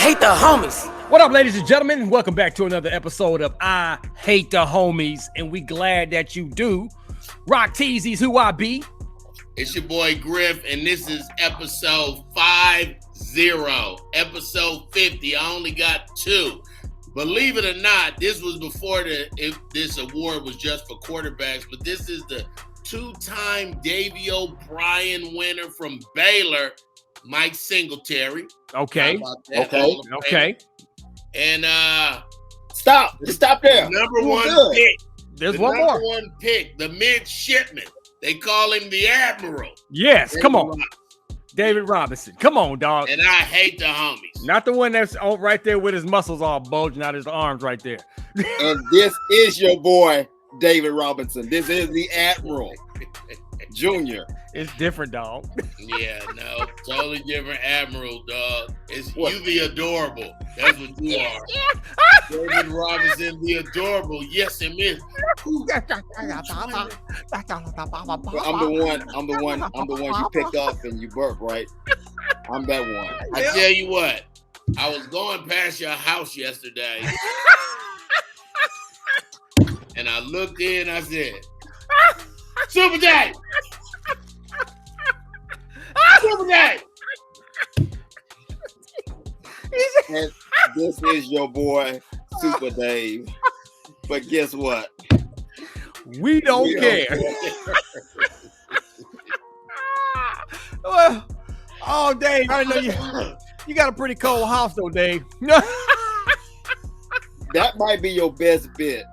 hate the homies. What up, ladies and gentlemen? Welcome back to another episode of I Hate the Homies, and we glad that you do. Rock Teasies, who I be. It's your boy Griff, and this is episode 50. Episode 50. I only got 2. Believe it or not, this was before this award was just for quarterbacks, but this is the 2-time Davey O'Brien winner from Baylor, Mike Singletary. Okay. Okay. And Stop. Just stop there. Number one pick. There's one more. Number one pick, the midshipman. They call him the Admiral. Yes, David come on. Robinson. David Robinson. Come on, dog. And I hate the homies. Not the one that's right there with his muscles all bulging out his arms right there. And this is your boy, David Robinson. This is the Admiral Jr. It's different, dog. Yeah, no. Totally different Admiral, dog. It's What? you the adorable. That's what you are. David Robinson, the adorable. Yes, it is. I'm the one you pick up and you burp, right? I'm that one. I tell you what, I was going past your house yesterday, and I looked in, I said, Super Dave! Super Dave! And this is your boy, Super Dave. But guess what? We don't care. Well, oh, Dave, I know you got a pretty cold house, though, Dave. That might be your best bet,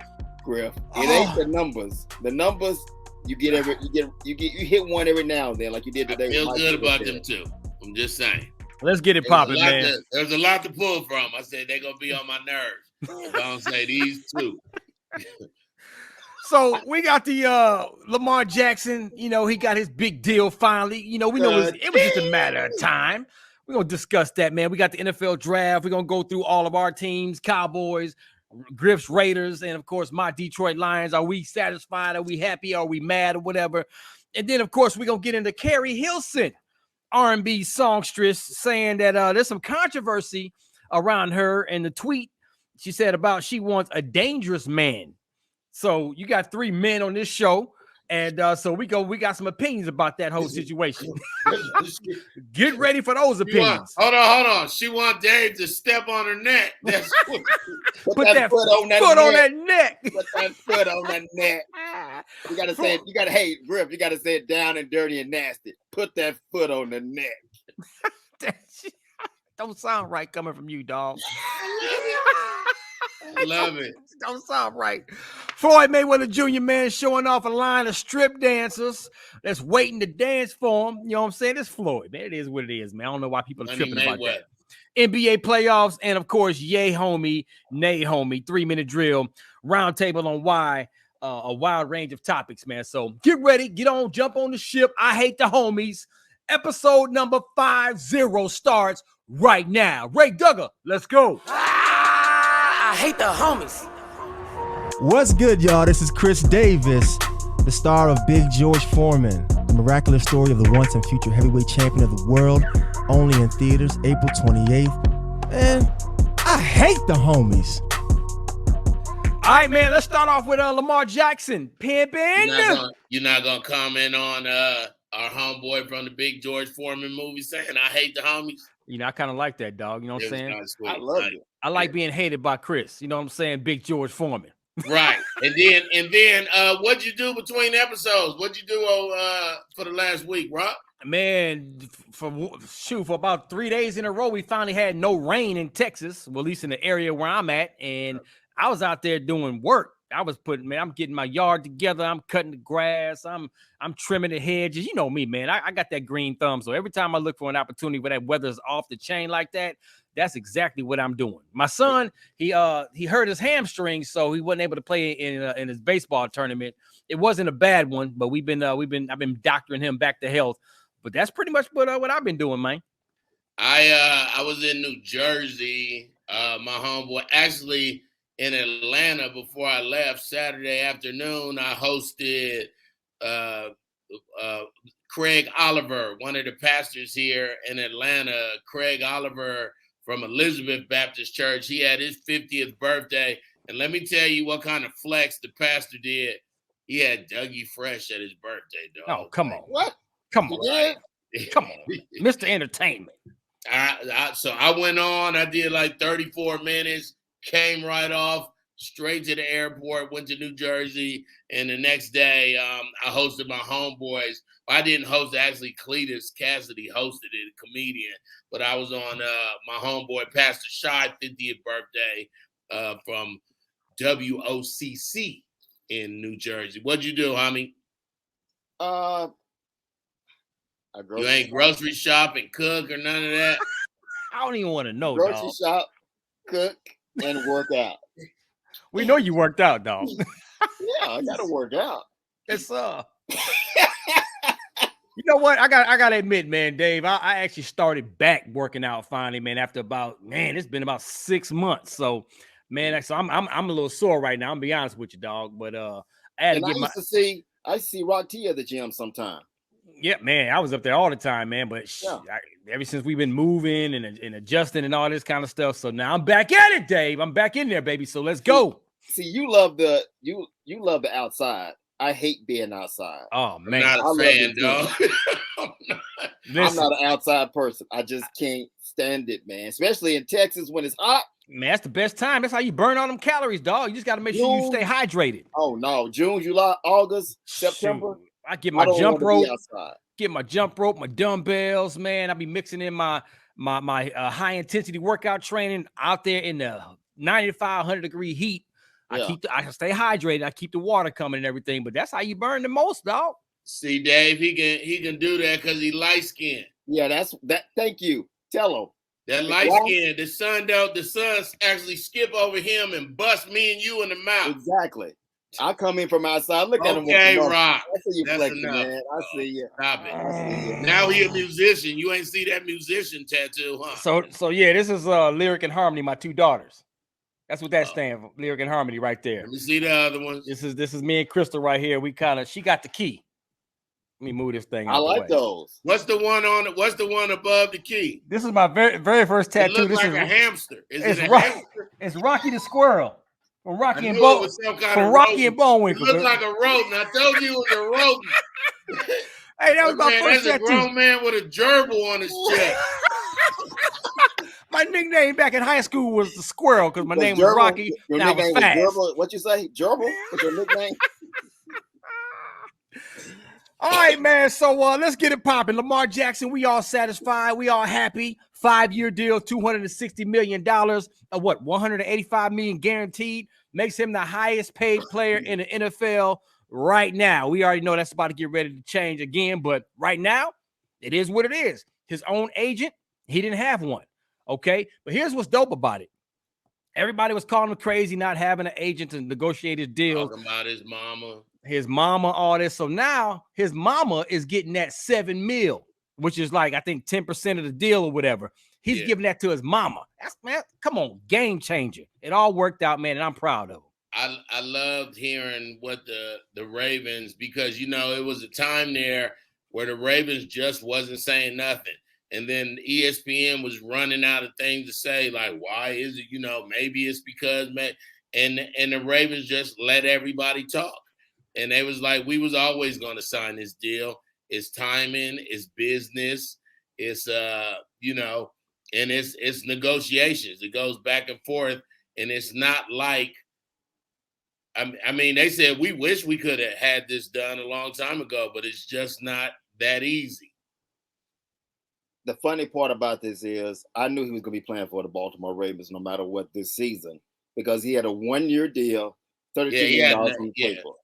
Griff. It ain't the numbers. The numbers you hit one every now and then, like you did today. I feel good about them too. I'm just saying. Let's get it popping, man. There's a lot to pull from. I said they're gonna be on my nerves if I don't say these two. So we got the Lamar Jackson. You know, he got his big deal finally. You know, we know it was just a matter of time. We're gonna discuss that, man. We got the NFL draft. We're gonna go through all of our teams: Cowboys, Griff's Raiders, and of course my Detroit Lions. Are we satisfied? Are we happy? Are we mad or whatever? And then of course we're gonna get into Keri Hilson, R&B songstress, saying that there's some controversy around her and the tweet she said about she wants a dangerous man. So you got 3 men on this show, and so we got some opinions about that whole situation. Get ready for those opinions. Hold on. She want Dave to step on her neck. That's what, Put that foot on that neck. Put that foot on that neck. You gotta say it. Hey, Griff, you gotta say it down and dirty and nasty. Put that foot on the neck. Don't sound right coming from you, dog. I love it. Don't sound right. Floyd Mayweather Jr., man, showing off a line of strip dancers that's waiting to dance for him. You know what I'm saying? It's Floyd, man. It is what it is, man. I don't know why people are tripping about that. NBA playoffs, and of course, yay homie, nay homie, 3-minute drill, roundtable on why, a wide range of topics, man. So get ready, jump on the ship. I hate the homies. Episode number 50 starts right now. Ray Duggar, let's go. I hate the homies. What's good, y'all? This is Chris Davis, the star of Big George Foreman, the miraculous story of the once and future heavyweight champion of the world, only in theaters April 28th. And I hate the homies. All right, man, let's start off with Lamar Jackson. Pimpin'. You're not gonna comment on our homeboy from the Big George Foreman movie saying I hate the homies? You know, I kind of like that, dog. You know what I'm saying? I love it. I like being hated by Chris. You know what I'm saying? Big George Foreman. Right. And then what'd you do between episodes? What'd you do for the last week, Rob? Man, for about 3 days in a row, we finally had no rain in Texas, well, at least in the area where I'm at. And I was out there doing work. I'm getting my yard together. I'm cutting the grass. I'm trimming the hedges. You know me, man. I got that green thumb. So every time I look for an opportunity where that weather's off the chain like that, that's exactly what I'm doing. My son, he hurt his hamstring, so he wasn't able to play in his baseball tournament. It wasn't a bad one, but I've been doctoring him back to health. But that's pretty much what I've been doing, man. I was in New Jersey. My homeboy actually in Atlanta before I left Saturday afternoon. I hosted Craig Oliver, one of the pastors here in Atlanta. Craig Oliver from Elizabeth Baptist Church. He had his 50th birthday. And let me tell you what kind of flex the pastor did. He had Dougie Fresh at his birthday, dog. Oh, come on. What? Come on. Right. Come on. Mr. Entertainment. So I went on. I did like 34 minutes, came right off, straight to the airport, went to New Jersey. And the next day, I hosted my homeboys. I didn't host it. Actually, Cletus Cassidy hosted it, a comedian. But I was on my homeboy, Pastor Shy, 50th birthday from WOCC in New Jersey. What'd you do, homie? You ain't grocery shop and cook or none of that? I don't even want to know, grocery dog. shop, cook, and work out. We know you worked out, dog. Yeah, I gotta work out. It's You know what? I gotta admit, man, Dave, I actually started back working out finally, man, after it's been about 6 months. So, man, so I'm a little sore right now. I'm gonna be honest with you, dog. But I had to get I see Rock T at the gym sometime. Yeah, man, I was up there all the time, man. But ever since we've been moving and adjusting and all this kind of stuff, so now I'm back at it, Dave. I'm back in there, baby. So let's go. See, you love the outside. I hate being outside. Oh man, I'm not a fan, dog. I'm not an outside person. I just can't stand it, man. Especially in Texas when it's hot. Man, that's the best time. That's how you burn all them calories, dog. You just got to make sure you stay hydrated. Oh no, June, July, August, September. Shoot. I get my jump rope, my dumbbells, man. I be mixing in my high intensity workout training out there in the 95, 100-degree heat. I stay hydrated. I keep the water coming and everything, but that's how you burn the most, dog. See, Dave, he can do that because he light skinned. Yeah, that's that. Thank you. Tell him that light skin. The sun actually skip over him and bust me and you in the mouth. Exactly. I come in from outside. Look at him. Okay, Rock. I see you That's flexing, enough. man. I see you. Stop it. Now he a musician. You ain't see that musician tattoo, huh? So yeah, this is Lyric and Harmony, my two daughters. That's what that stands for. Lyric and Harmony right there. Let me see the other one. This is me and Crystal right here. She got the key. Let me move this thing. I like those. What's the one above the key? This is my very first tattoo. It looks this like is a hamster. It's hamster? It's Rocky the Squirrel. From Rocky and Bullwinkle. It looks like a rodent. I told you it was a rodent. Hey, that was my first tattoo. That's a grown man with a gerbil on his chest. My nickname back in high school was the Squirrel because my name was Rocky. Your nickname was Gerbil. What you say? Gerbil? What's your nickname? All right, man. So let's get it popping. Lamar Jackson, we all satisfied. We all happy. 5-year deal, $260 million. What? $185 million guaranteed. Makes him the highest paid player in the NFL right now. We already know that's about to get ready to change again, but right now, it is what it is. His own agent, he didn't have one. Okay, but here's what's dope about it. Everybody was calling him crazy not having an agent to negotiate his deals. Talking about his mama, all this. So now his mama is getting that $7 million, which is like, I think 10% of the deal or whatever. He's giving that to his mama. Man, come on, game changer. It all worked out, man, and I'm proud of him. I loved hearing what the Ravens, because, it was a time there where the Ravens just wasn't saying nothing. And then ESPN was running out of things to say, like, why is it, maybe it's because, and the Ravens just let everybody talk. And they was like, we was always going to sign this deal. It's timing, it's business, it's, and it's negotiations. It goes back and forth. And it's not like, I mean, they said, we wish we could have had this done a long time ago, but it's just not that easy. The funny part about this is I knew he was going to be playing for the Baltimore Ravens no matter what this season, because he had a 1-year deal, $32 million on the table.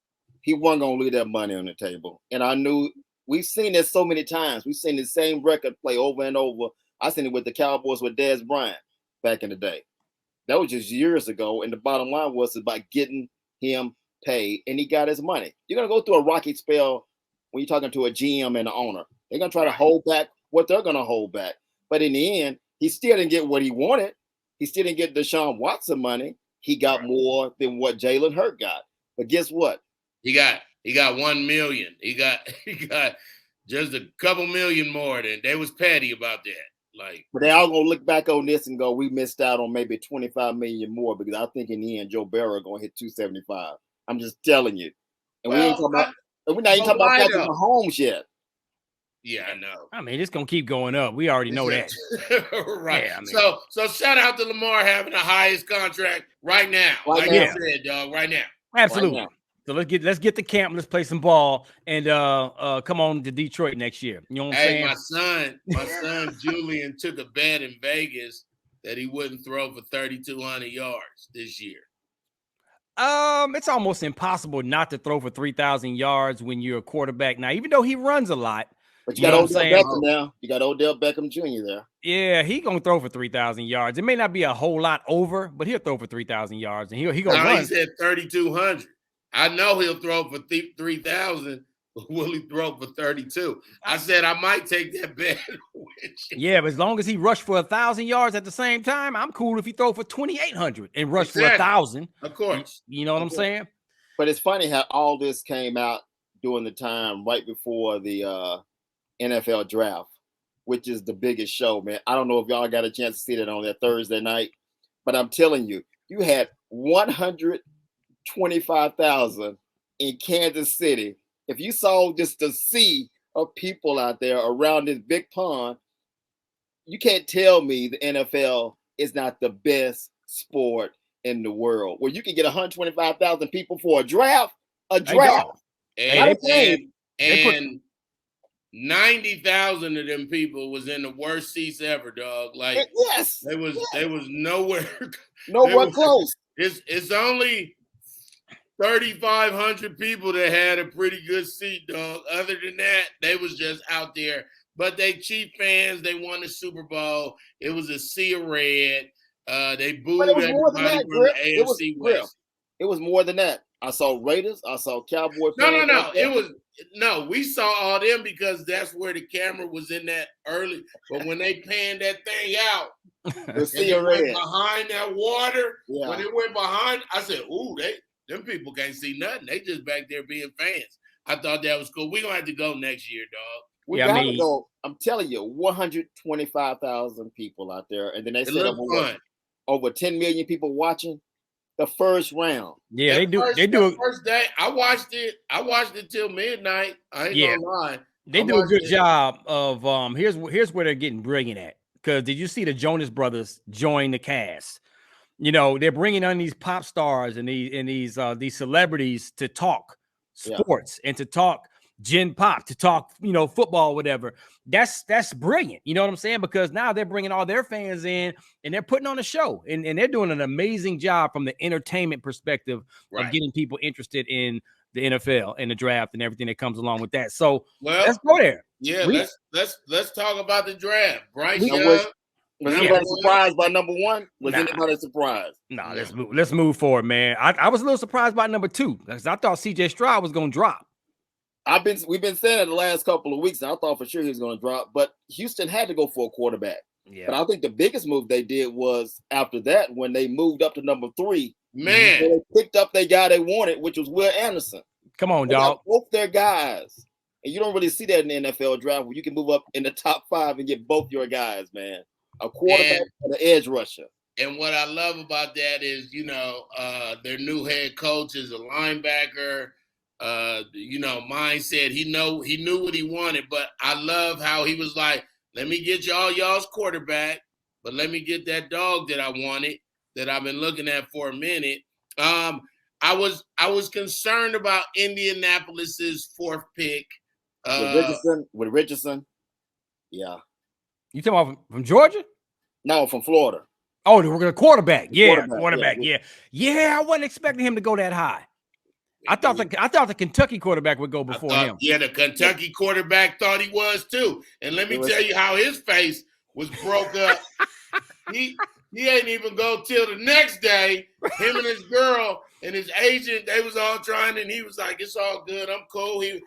He wasn't going to leave that money on the table. And I knew, we've seen this so many times. We've seen the same record play over and over. I seen it with the Cowboys with Dez Bryant back in the day. That was just years ago. And the bottom line was about getting him paid, and he got his money. You're going to go through a rocky spell when you're talking to a GM and an owner. They're going to try to hold back what they're going to hold back. But in the end, he still didn't get what he wanted. He still didn't get Deshaun Watson money. He got more than what Jalen Hurts got. But guess what? He got $1 million. He got just a couple million more than they was petty about that. Like, but they all gonna look back on this and go, we missed out on maybe 25 million more, because I think in the end Joe Burrow gonna hit 275. I'm just telling you. And we're not even talking about Patrick Mahomes yet. Yeah, I know. I mean, it's gonna keep going up. We already know that. Right. Yeah, I mean, so shout out to Lamar having the highest contract right now. Right like now. you said, dog, right now. Absolutely. Right now. So let's get to camp. Let's play some ball and come on to Detroit next year. You know what I'm saying? My son Julian took a bet in Vegas that he wouldn't throw for 3,200 yards this year. It's almost impossible not to throw for 3,000 yards when you're a quarterback. Now, even though he runs a lot, but you got Odell Beckham now. You got Odell Beckham Jr. there. Yeah, he gonna throw for 3,000 yards. It may not be a whole lot over, but he'll throw for 3,000 yards, and he gonna run. He said 3,200. I know he'll throw for 3,000, but will he throw for 32? I said I might take that bet. Yeah, but as long as he rushed for 1,000 yards at the same time, I'm cool if he throw for 2,800 and rush for 1,000. Of course, you know what I'm saying. But it's funny how all this came out during the time right before the NFL draft, which is the biggest show, man. I don't know if y'all got a chance to see that on that Thursday night, but I'm telling you, you had 125,000 in Kansas City. If you saw just the sea of people out there around this big pond, you can't tell me the NFL is not the best sport in the world, where you can get 125,000 people for a draft. And 90,000 of them people was in the worst seats ever, dog. Like, yes, they was nowhere close. It's only 3,500 people that had a pretty good seat, dog. Other than that, they was just out there. But they Chief fans. They won the Super Bowl. It was a sea of red. They booed everybody from the AFC West. It was more than that. I saw Raiders. I saw Cowboys. No. We saw all them because that's where the camera was in that early. But when they panned that thing out, the sea of red behind that water. Yeah. When it went behind, I said, "Ooh, them people can't see nothing. They just back there being fans." I thought that was cool. We're gonna have to go next year, dog. We gotta go. I'm telling you, 125,000 people out there, and then they said over 10 million people watching the first round. Yeah, they do. First day, I watched it till midnight. I ain't gonna lie. They do a good job of here's where they're getting brilliant at. Because did you see the Jonas Brothers join the cast? You know, they're bringing on these pop stars and these celebrities to talk sports and to talk gen pop, to talk, football, whatever. That's brilliant. You know what I'm saying? Because now they're bringing all their fans in and they're putting on a show and they're doing an amazing job from the entertainment perspective of getting people interested in the NFL and the draft and everything that comes along with that. So let's go there. Yeah, let's talk about the draft. Bryce Young. Was anybody surprised by number one? Anybody surprised? Nah, let's move forward, man. I was a little surprised by number two because I thought CJ Stroud was going to drop. We've been saying it the last couple of weeks, and I thought for sure he was going to drop, but Houston had to go for a quarterback. Yeah. But I think the biggest move they did was after that when they moved up to number 3. Man, they picked up their guy they wanted, which was Will Anderson. Come on, dog. Both their guys, and you don't really see that in the NFL draft where you can move up in the top 5 and get both your guys, man. A quarterback and an edge rusher. And what I love about that is, their new head coach is a linebacker. Mine said he knew what he wanted, but I love how he was like, let me get y'all's quarterback, but let me get that dog that I wanted, that I've been looking at for a minute. I was concerned about Indianapolis's 4th pick. With Richardson. Yeah. You talking about from Georgia? No, from Florida. Oh, the quarterback. Yeah, quarterback. Yeah. I wasn't expecting him to go that high. I thought the Kentucky quarterback would go before him. Yeah, the Kentucky quarterback thought he was too. And let me tell you how his face was broke up. He ain't even go till the next day. Him and his girl and his agent, they was all trying, and he was like, "It's all good. I'm cool." I'm.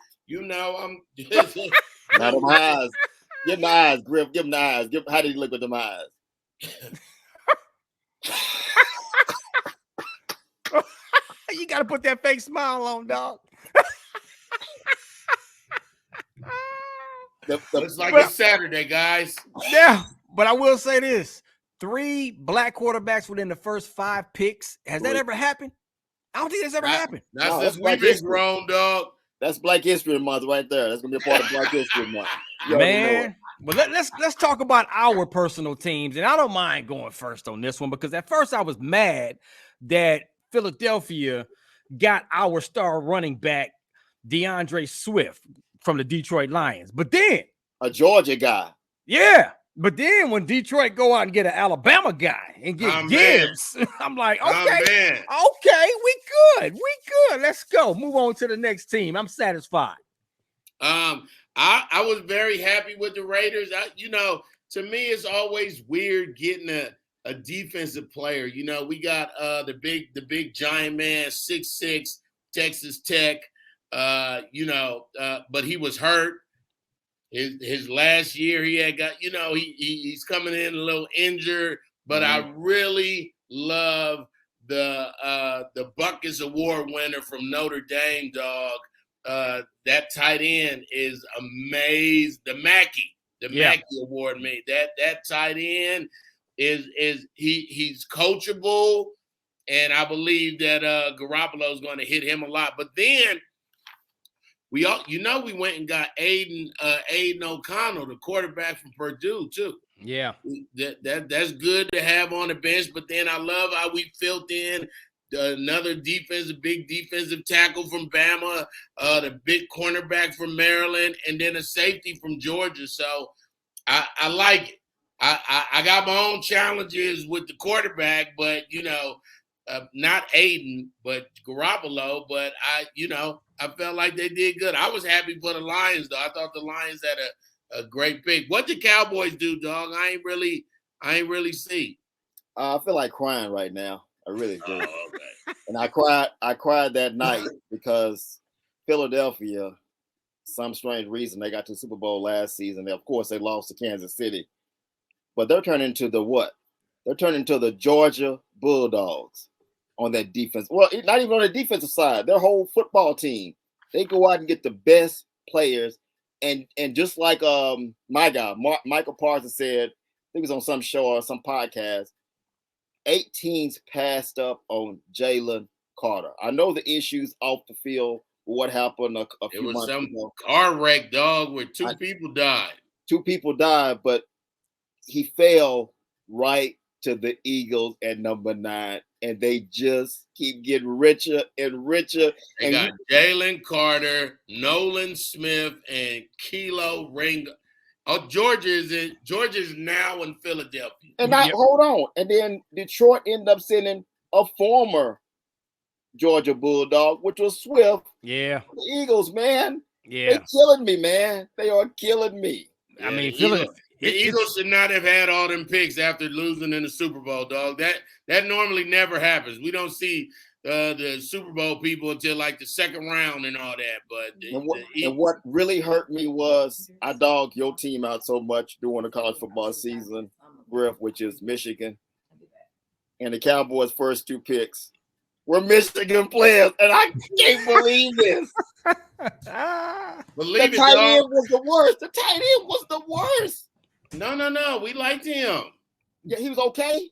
Not them eyes. Give him the eyes, Griff. Give him the eyes. How did he look with them eyes? You got to put that fake smile on, dog. It's like it's Saturday, guys. Yeah, But I will say this: 3 black quarterbacks within the first 5 picks. Has that ever happened? I don't think that's ever happened. That's we've been grown, dog. That's Black History Month right there. That's gonna be a part of Black History Month. Man, but let's talk about our personal teams, and I don't mind going first on this one because at first I was mad that Philadelphia got our star running back DeAndre Swift from the Detroit Lions, but then a Georgia guy, yeah. But then when Detroit go out and get an Alabama guy and get Gibbs, I'm like, okay, we good. Let's go. Move on to the next team. I'm satisfied. I was very happy with the Raiders. To me, it's always weird getting a defensive player. We got the big giant man, 6'6", Texas Tech. But he was hurt. His last year he had got, he's coming in a little injured, but I really love the Buckets Award winner from Notre Dame, dog. That tight end is amazing. The Mackey Award made that tight end he's coachable, and I believe that Garoppolo is going to hit him a lot. But then we went and got Aiden O'Connell, the quarterback from Purdue, too. Yeah. That's good to have on the bench. But then I love how we filled in another big defensive tackle from Bama, the big cornerback from Maryland, and then a safety from Georgia. So I like it. I got my own challenges with the quarterback, but, not Aiden, but Garoppolo. But I felt like they did good. I was happy for the Lions, though. I thought the Lions had a great pick. What did Cowboys do, dog? I ain't really see. I feel like crying right now. I really do. Oh, okay. And I cried that night because Philadelphia, some strange reason, they got to the Super Bowl last season. Of course, they lost to Kansas City. But they're turning into the what? They're turning into the Georgia Bulldogs on that defense. Well, not even on the defensive side. Their whole football team. They go out and get the best players. And just like my guy, Michael Parsons said, I think it was on some show or some podcast, 8 teams passed up on Jalen Carter. I know the issues off the field, what happened a few months ago. It was some car wreck, dog, where 2 people died. 2 people died, but he fell right to the Eagles at number 9, and they just keep getting richer and richer. They got Jalen Carter, Nolan Smith, and Kilo Ringo. Oh, Georgia's now in Philadelphia. And hold on. And then Detroit ended up sending a former Georgia Bulldog, which was Swift. Yeah. The Eagles, man. Yeah. They're killing me, man. They are killing me. I mean, the Eagles should not have had all them picks after losing in the Super Bowl, dog. That normally never happens. We don't see the Super Bowl people until like the second round and all that. But what really hurt me was I dogged your team out so much during the college football season, Griff, which is Michigan. And the Cowboys' first 2 picks were Michigan players, and I can't believe this. Believe the tight end was the worst. The tight end was the worst. No. We liked him. Yeah, he was okay.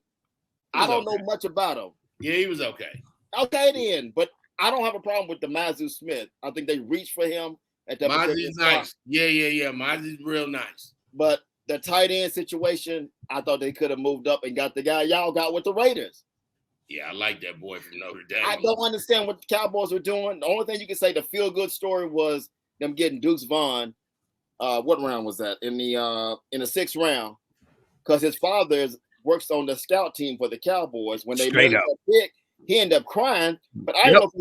I don't know much about him. Yeah, he was okay. Okay, then. But I don't have a problem with the Mazu Smith. I think they reached for him at that. Mazu's nice. Yeah. Mazu's real nice. But the tight end situation, I thought they could have moved up and got the guy y'all got with the Raiders. Yeah, I like that boy from Notre Dame. I don't understand what the Cowboys were doing. The only thing you can say, the feel-good story was them getting Deuce Vaughn. What round was that? In the 6th round. Because his father works on the scout team for the Cowboys. When they made that pick, he ended up crying. But I don't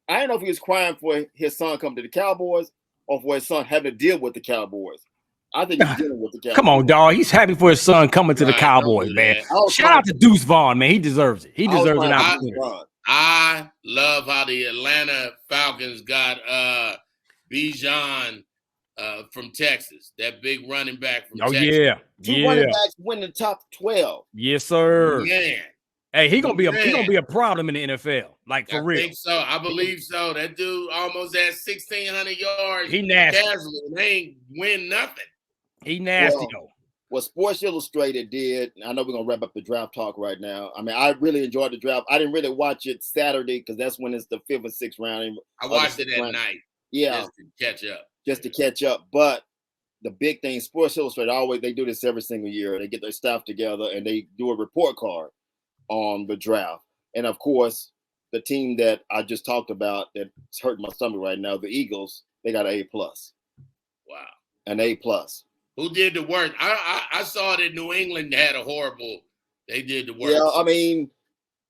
know if he was crying for his son coming to the Cowboys or for his son having to deal with the Cowboys. I think he's dealing with the Cowboys. Come on, dog. He's happy for his son coming to the Cowboys, man. Shout out to Deuce Vaughn, man. He deserves it. He deserves an opportunity. I love how the Atlanta Falcons got Bijan from Texas, that big running back from Texas. Yeah. 2 running backs win the top 12. Yes, sir. Man. Hey, he gonna be a problem in the NFL, like for real. I think so. I believe so. That dude almost had 1,600 yards. He nasty. Casually, and they ain't win nothing. He nasty though. what Sports Illustrated did, I know we're going to wrap up the draft talk right now. I mean, I really enjoyed the draft. I didn't really watch it Saturday because that's when it's the 5th or 6th round. I watched it at night. Yeah. Just to catch up. But the big thing, Sports Illustrated, they do this every single year. They get their staff together and they do a report card on the draft. And of course, the team that I just talked about that's hurting my stomach right now, the Eagles, they got an A+. Wow. An A+. Who did the work? I saw that New England had a horrible. They did the work. Yeah, I mean,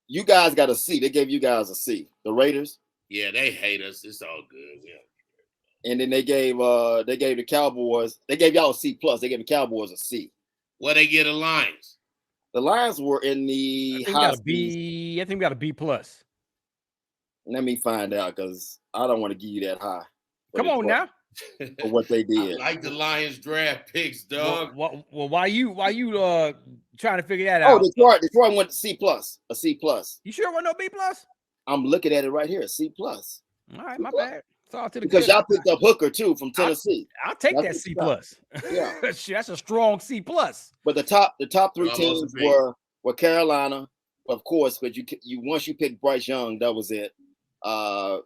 you guys got a C. They gave you guys a C. The Raiders. Yeah, they hate us. It's all good. Yeah. And then they gave the Cowboys. They gave y'all a C+. They gave the Cowboys a C. What they get the Lions? The Lions were in the. I think we got a B. I think we got a B+. Let me find out because I don't want to give you that high. Come on now. For what they did. I like the Lions draft picks, dog. Well, why you trying to figure that out? Oh, Detroit went to C+, a C+. You sure it wasn't no B+? I'm looking at it right here, C+. All right, my bad. Because y'all picked up Hooker too from Tennessee. I'll take that C+. Yeah, that's a strong C+. But the top 3 teams were Carolina, of course, but you once you picked Bryce Young, that was it. A+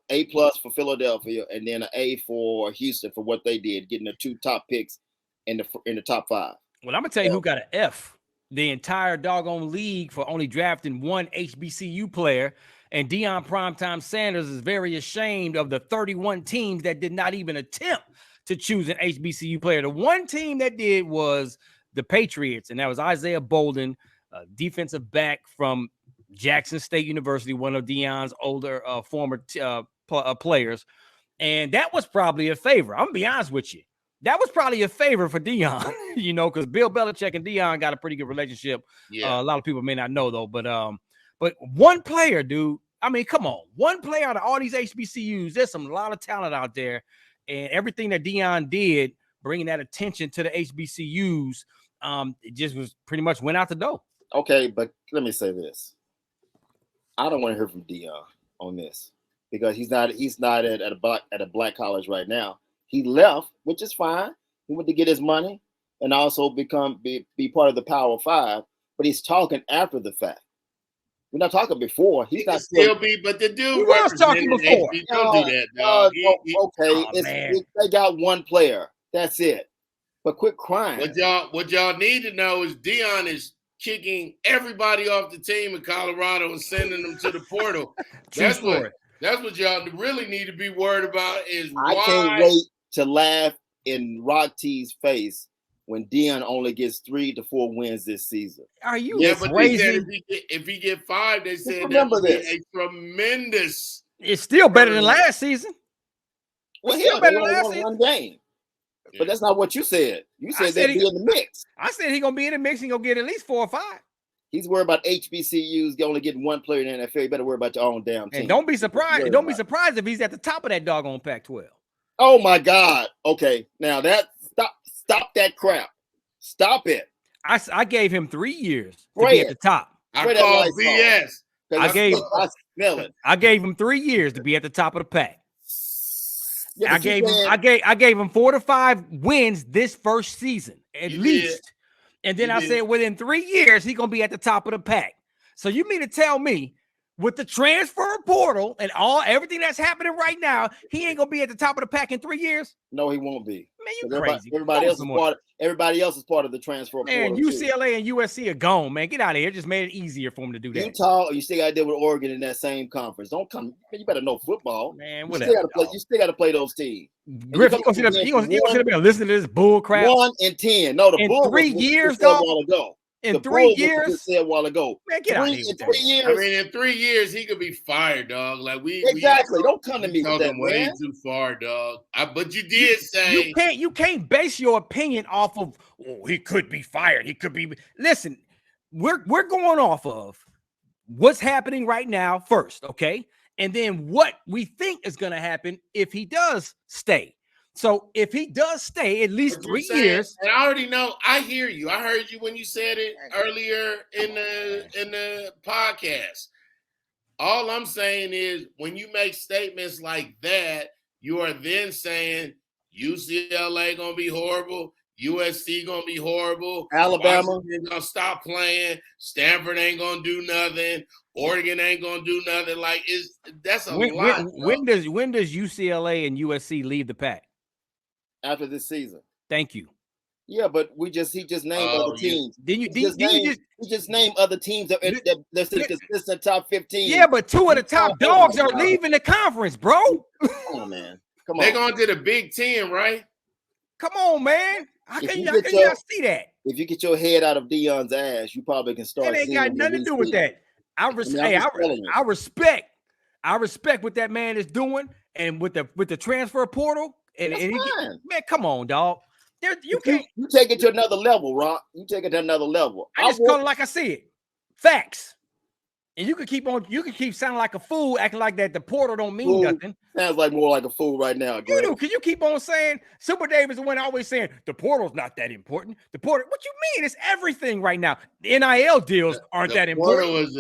for Philadelphia, and then an A for Houston for what they did, getting the 2 top picks in the top 5. Well, I'm gonna tell you who got an F. The entire doggone league for only drafting 1 HBCU player, and Deion Primetime Sanders is very ashamed of the 31 teams that did not even attempt to choose an HBCU player. The one team that did was the Patriots, and that was Isaiah Bolden, defensive back from Jackson State University, one of Deion's older former players. And that was probably a favor. I'm going to be honest with you. That was probably a favor for Deion, because Bill Belichick and Deion got a pretty good relationship. Yeah. A lot of people may not know, though. But one player, dude, I mean, come on. One player out of all these HBCUs, there's a lot of talent out there. And everything that Deion did, bringing that attention to the HBCUs, it just was pretty much went out the door. Okay, but let me say this. I don't want to hear from Deion on this because he's not at a black college right now. He left, which is fine. He went to get his money and also be part of the Power 5. But he's talking after the fact. We're not talking before. He's not still be, but the dude he was talking before. Don't do that, dog. They got one player. That's it. But quit crying. What y'all need to know is Deion is kicking everybody off the team in Colorado and sending them to the portal. That's what y'all really need to be worried about is why. I can't wait to laugh in Rock T's face when Deion only gets 3 to 4 wins this season. Are you but crazy? They said if he get 5, they said that would be a tremendous. It's still better than last season. Well, he only won 1 game. Yeah. But that's not what you said. You said they'd be in the mix. I said he's going to be in the mix and going to get at least 4 or 5. He's worried about HBCUs only getting 1 player in the NFL. You better worry about your own damn team. And don't be surprised. Don't be surprised if he's at the top of that doggone Pac-12. Oh, my God. Okay. Now, stop that crap. Stop it. I gave him 3 years to be at the top. I call BS. I gave him 3 years to be at the top of the pack. Yeah, I gave him 4 to 5 wins this first season at least, and then I said within 3 years he's gonna be at the top of the pack. So you mean to tell me with the transfer portal and everything that's happening right now, he ain't gonna be at the top of the pack in 3 years? No, he won't be. Man, you crazy. Everybody else is part of the transfer portal. Man, UCLA and USC are gone, man. Get out of here. It just made it easier for him to do that. Utah, you still got to deal with Oregon in that same conference. Don't come. You better know football. Man, whatever. You still got to play those teams. Griff, you gonna sit up here listening to this bull crap? 1 and 10. No, the Bulls 3 years, dog. In 3 years, said a while ago. Man, get out of here. In 3 years. I mean, in 3 years, he could be fired, dog. Like exactly. Don't come to me with that, way man. Too far, dog. But you did say you can't base your opinion off of he could be fired. He could be. Listen, we're going off of what's happening right now first, okay, and then what we think is going to happen if he does stay. So if he does stay at least 3 years, and I already know, I hear you. I heard you when you said it earlier in the podcast. All I'm saying is when you make statements like that, you are then saying UCLA gonna be horrible, USC gonna be horrible. Alabama Washington gonna stop playing. Stanford ain't gonna do nothing. Oregon ain't gonna do nothing. Like that's a lot. When does UCLA and USC leave the pack? after this season. Thank you. Yeah, but he just named other teams. He just named other teams that's in the consistent top 15. Yeah, but two of the top dogs are leaving the conference, bro. Come on, man. Come on. They're going to the Big Ten, right? Come on, man. How can you not see that? If you get your head out of Deion's ass, you probably can start. It ain't got nothing to do with that. I respect what that man is doing, and with the transfer portal, man, come on, dog. You take it to another level, Rock. You take it to another level. I just call it like I said, facts. And you can keep sounding like a fool, acting like that the portal don't mean nothing. Sounds like more like a fool right now. You do, because you keep on saying Super Dave is the one always saying the portal's not that important. The portal, what you mean? It's everything right now. The NIL deals aren't that important.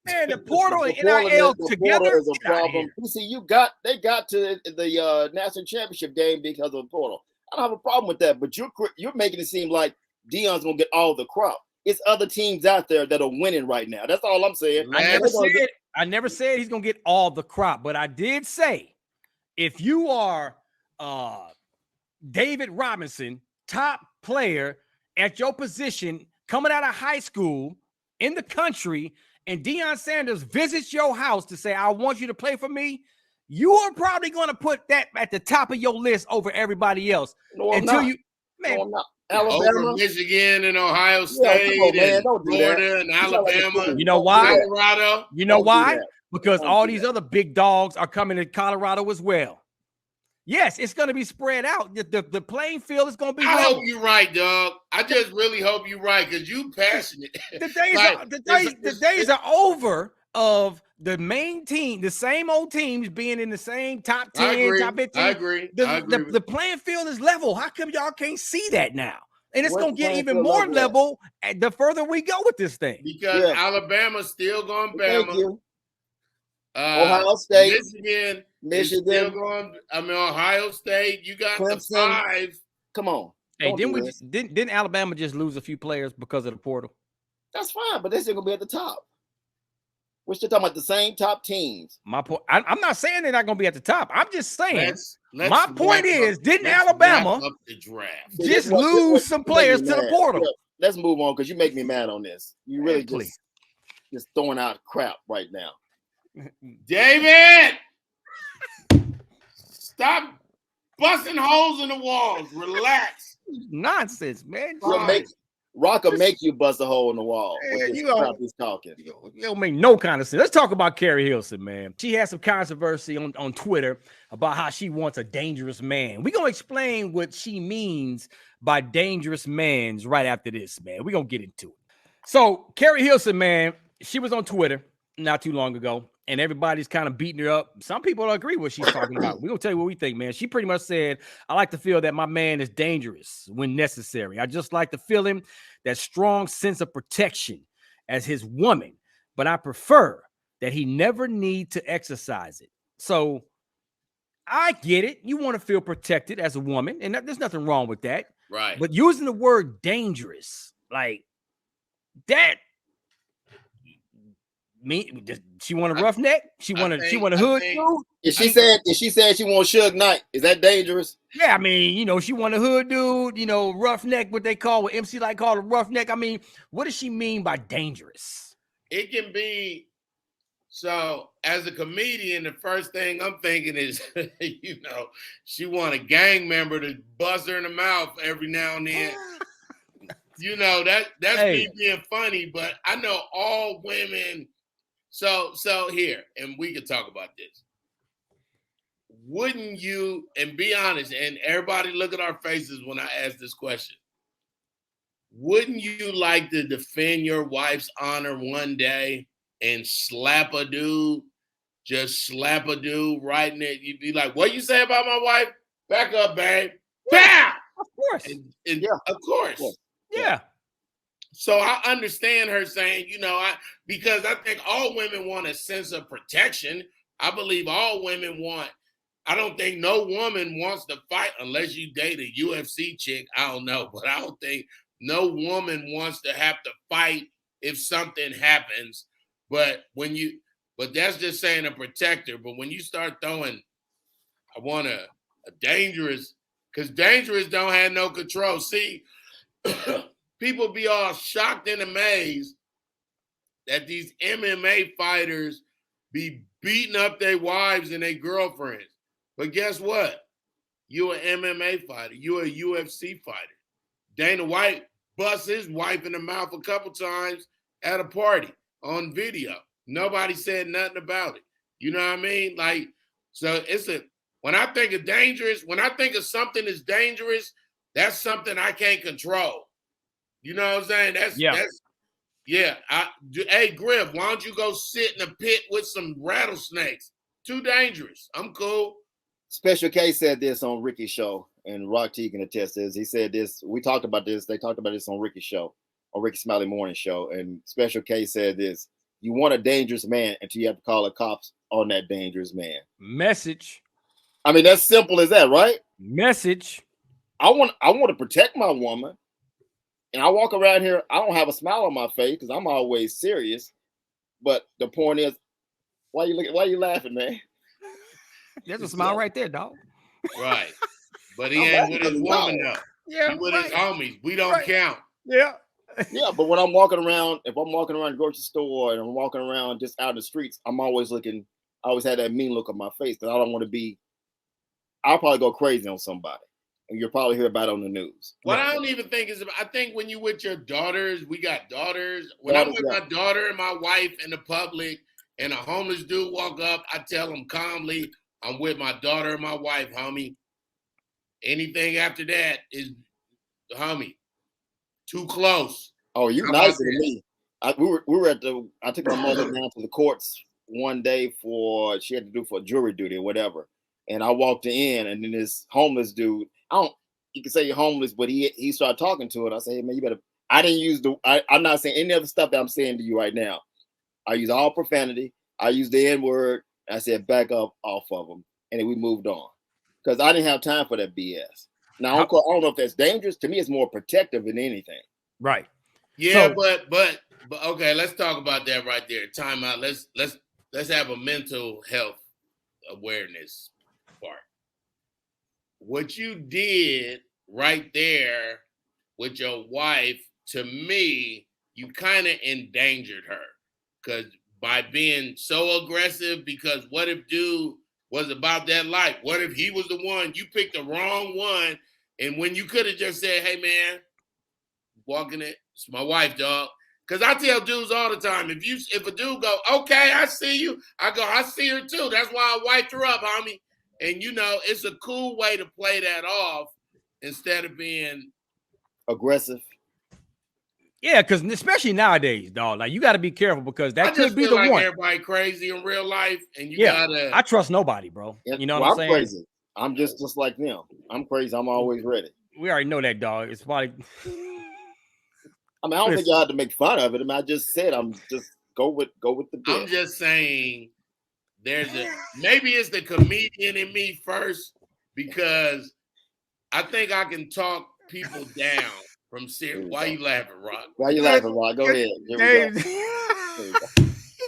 Man, the portal and NIL together is a problem. You see, they got to the national championship game because of the portal. I don't have a problem with that, but you're making it seem like Deion's gonna get all the crop. It's other teams out there that are winning right now. That's all I'm saying. I never said he's gonna get all the crop, but I did say if you are David Robinson, top player at your position, coming out of high school in the country, and Deion Sanders visits your house to say, I want you to play for me, you are probably going to put that at the top of your list over everybody else. No, I'm not. Alabama, over Michigan and Ohio State, and Florida and Alabama. You know why? Colorado. You know why? Because all these other big dogs are coming to Colorado as well. Yes, it's going to be spread out. The playing field is going to be. I hope you're right, dog. I just really hope you're right because you passionate. The days are over of the main team, the same old teams being in the same top 10, top 15. I agree. The playing field is level. How come y'all can't see that now? And it's going to get even more level the further we go with this thing. Because Alabama's still going Bama. Ohio State, Michigan. Still going. Ohio State. You got Clemson. The 5. Come on. Hey, didn't Alabama just lose a few players because of the portal? That's fine, but they're still gonna be at the top. We're still talking about the same top teams. My point. I'm not saying they're not gonna be at the top. I'm just saying. My point is, didn't Alabama just lose some players to the portal? Let's move on because you make me mad on this. You really just throwing out crap right now. David, stop busting holes in the walls. Relax. Nonsense, man. Rock will make you bust a hole in the wall. You don't make no kind of sense. Let's talk about Keri Hilson, man. She had some controversy on Twitter about how she wants a dangerous man. We're going to explain what she means by dangerous mans right after this, man. We're going to get into it. So Keri Hilson, man, she was on Twitter not too long ago, and everybody's kind of beating her up. Some people don't agree with what she's talking about. We're going to tell you what we think, man. She pretty much said, I like to feel that my man is dangerous when necessary. I just like to feel him, that strong sense of protection as his woman, but I prefer that he never need to exercise it. So I get it. You want to feel protected as a woman, and there's nothing wrong with that. Right. But using the word dangerous, like that, she want a roughneck? She want a hood dude? If she said she want Suge Knight, is that dangerous? Yeah, I mean, she want a hood dude, roughneck, what they call, what MC like call a roughneck. I mean, what does she mean by dangerous? It can be, so as a comedian, the first thing I'm thinking is, she want a gang member to bust her in the mouth every now and then. That's me being funny, but I know all women. So here, and we can talk about this. Wouldn't you, and be honest, and everybody look at our faces when I ask this question. Wouldn't you like to defend your wife's honor one day and slap a dude? Just slap a dude right in it. You'd be like, what you say about my wife? Back up, babe. Bam! Of course. Of course. Yeah. So I understand her saying, because I think all women want a sense of protection. I believe all women want I don't think no woman wants to fight unless you date a UFC chick. I don't know, but I don't think no woman wants to have to fight if something happens. But that's just saying a protector. But when you start throwing, I want a dangerous, because dangerous don't have no control. See, people be all shocked and amazed that these MMA fighters be beating up their wives and their girlfriends. But guess what? You're an MMA fighter. You're a UFC fighter. Dana White bust his wife in the mouth a couple times at a party on video. Nobody said nothing about it. You know what I mean? Like, so when I think of dangerous, when I think of something that's dangerous, that's something I can't control. You know what I'm saying? Hey, Griff, why don't you go sit in a pit with some rattlesnakes? Too dangerous. I'm cool. Special K said this on Ricky's show, and Rock T can attest this. He said this. We talked about this. They talked about this on Ricky's show, on Ricky Smiley Morning show. And Special K said this: you want a dangerous man until you have to call the cops on that dangerous man. Message. I mean, that's simple as that, right? Message. I want to protect my woman, and I walk around here. I don't have a smile on my face because I'm always serious. But the point is, why you laughing, man? There's a smile right there, dog. Right. But he ain't with his woman, though. Yeah. He with his homies. We don't count. Yeah. Yeah, but when I'm walking around, if I'm walking around the grocery store and I'm walking around just out in the streets, I'm always looking, I always had that mean look on my face that I don't want to be, I'll probably go crazy on somebody. And you'll probably hear about it on the news. What I don't even think is, I think when you with your daughters, we got daughters. When I'm with my daughter and my wife in the public and a homeless dude walk up, I tell him calmly, I'm with my daughter and my wife, homie. Anything after that is, homie, too close. Oh, you nicer than me. We were at I took my mother down to the courts one day she had to do for jury duty or whatever. And I walked in, and then this homeless dude, you can say you're homeless, but he started talking to it. I said, hey, man, you better, I'm not saying any of the stuff that I'm saying to you right now. I use all profanity. I use the N-word. I said, back up off of them. And then we moved on. Because I didn't have time for that BS. Now, I don't know if that's dangerous. To me, it's more protective than anything. Right. Yeah, so, but okay, let's talk about that right there. Time out. Let's have a mental health awareness part. What you did right there with your wife, to me, you kind of endangered her. Because by being so aggressive, because what if dude was about that life? What if he was the one? You picked the wrong one, and when you could have just said, hey, man, walking it, it's my wife, dog. Because I tell dudes all the time, if a dude go, okay, I see you, I go, I see her too. That's why I wiped her up, homie. And, it's a cool way to play that off instead of being aggressive. Yeah, because especially nowadays, dog, like you got to be careful because that could be the like one. Everybody crazy in real life, and you gotta. I trust nobody, bro. You know what I'm saying? Crazy. I'm just like them. I'm crazy. I'm always ready. We already know that, dog. It's probably. I don't think y'all had to make fun of it. I just said I'm just go with the bit. I'm just saying, maybe it's the comedian in me first because I think I can talk people down. From serious. Why you laughing, Rock? Why you laughing, Rock? Go ahead. Here we go.